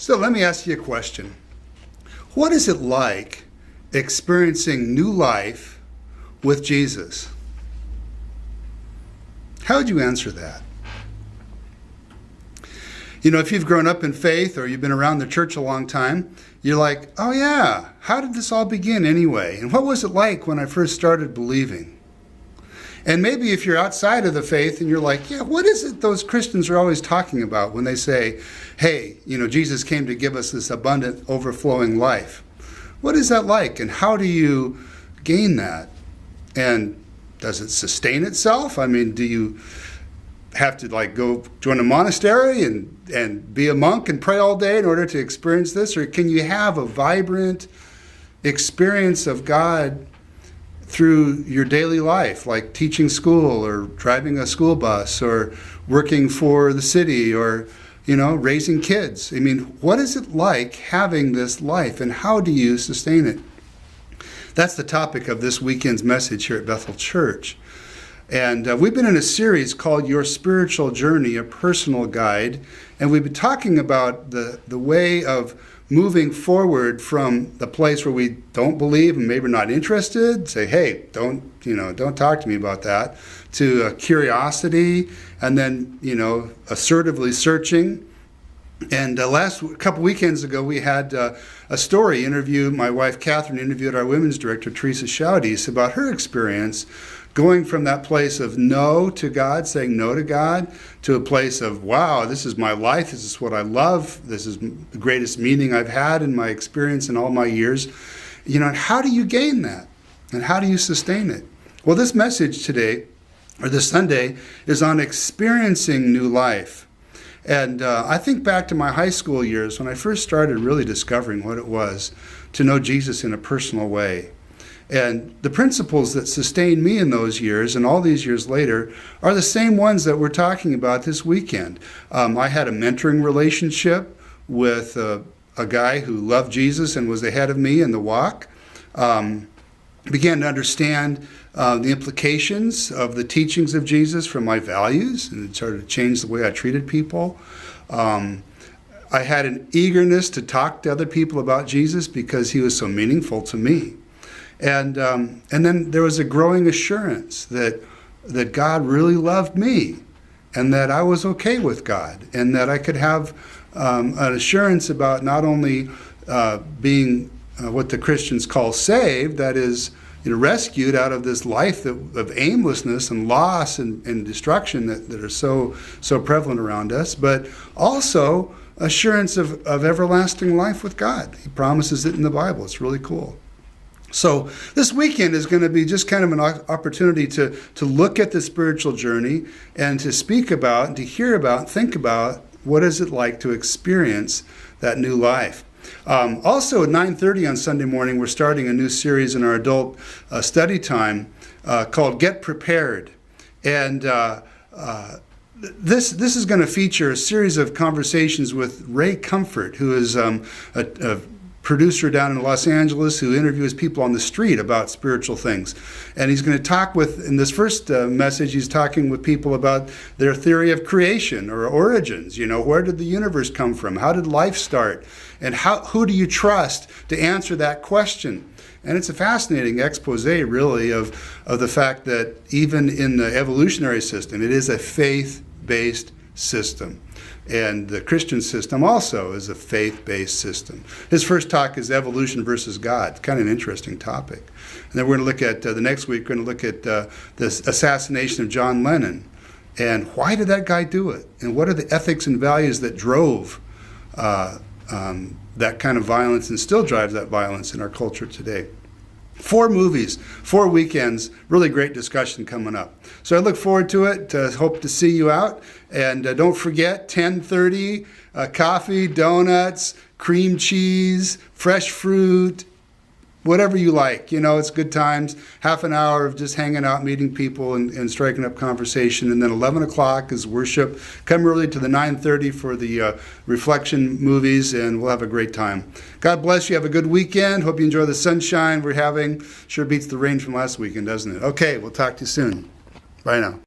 So let me ask you a question. What is it like experiencing new life with Jesus? How would you answer that? You know, if you've grown up in faith or you've been around the church a long time, you're like, oh yeah, how did this all begin anyway? And what was it like when I first started believing? And maybe if you're outside of the faith and you're like, yeah, what is it those Christians are always talking about when they say, hey, you know, Jesus came to give us this abundant, overflowing life? What is that like? And how do you gain that? And does it sustain itself? I mean, do you have to go join a monastery and be a monk and pray all day in order to experience this? Or can you have a vibrant experience of God through your daily life, like teaching school or driving a school bus or working for the city or, you know, raising kids? I mean, what is it like having this life and how do you sustain it? That's the topic of this weekend's message here at Bethel Church. And we've been in a series called Your Spiritual Journey, a Personal Guide. And we've been talking about the way of moving forward from the place where we don't believe and maybe we're not interested, say, hey, don't talk to me about that, to curiosity, and then, assertively searching. And last couple weekends ago, we had a story interview. My wife, Catherine, interviewed our women's director, Teresa Schaudies, about her experience going from that place of no to God, saying no to God, to a place of, wow, this is my life, this is what I love, this is the greatest meaning I've had in my experience in all my years. You know, how do you gain that? And how do you sustain it? Well, this message today, or this Sunday, is on experiencing new life. And I think back to my high school years when I first started really discovering what it was to know Jesus in a personal way. And the principles that sustained me in those years and all these years later are the same ones that we're talking about this weekend. I had a mentoring relationship with a guy who loved Jesus and was ahead of me in the walk. Began to understand the implications of the teachings of Jesus from my values, and it started to change the way I treated people. I had an eagerness to talk to other people about Jesus because he was so meaningful to me. And then there was a growing assurance that God really loved me and that I was okay with God and that I could have an assurance about not only being what the Christians call saved, that is, rescued out of this life of aimlessness and loss and destruction that are so prevalent around us, but also assurance of everlasting life with God. He promises it in the Bible. It's really cool. So this weekend is going to be just kind of an opportunity to look at the spiritual journey and to speak about and to hear about, think about what is it like to experience that new life. Also at 9:30 on Sunday morning, we're starting a new series in our adult study time called Get Prepared. And this is going to feature a series of conversations with Ray Comfort, who is a producer down in Los Angeles who interviews people on the street about spiritual things. And he's going to talk in this first message, he's talking with people about their theory of creation or origins. Where did the universe come from? How did life start? And who do you trust to answer that question? And it's a fascinating expose, really, of the fact that even in the evolutionary system, it is a faith-based system. And the Christian system also is a faith-based system. His first talk is evolution versus God. Kind of an interesting topic. And then we're going to look at, the next week, we're going to look at this assassination of John Lennon. And why did that guy do it? And what are the ethics and values that drove that kind of violence and still drives that violence in our culture today? 4 movies, 4 weekends, really great discussion coming up. So I look forward to it. Hope to see you out. And don't forget, 10:30, coffee, donuts, cream cheese, fresh fruit, whatever you like. It's good times. Half an hour of just hanging out, meeting people, and striking up conversation. And then 11 o'clock is worship. Come early to the 9:30 for the reflection movies, and we'll have a great time. God bless you. Have a good weekend. Hope you enjoy the sunshine we're having. Sure beats the rain from last weekend, doesn't it? Okay, we'll talk to you soon. Bye now.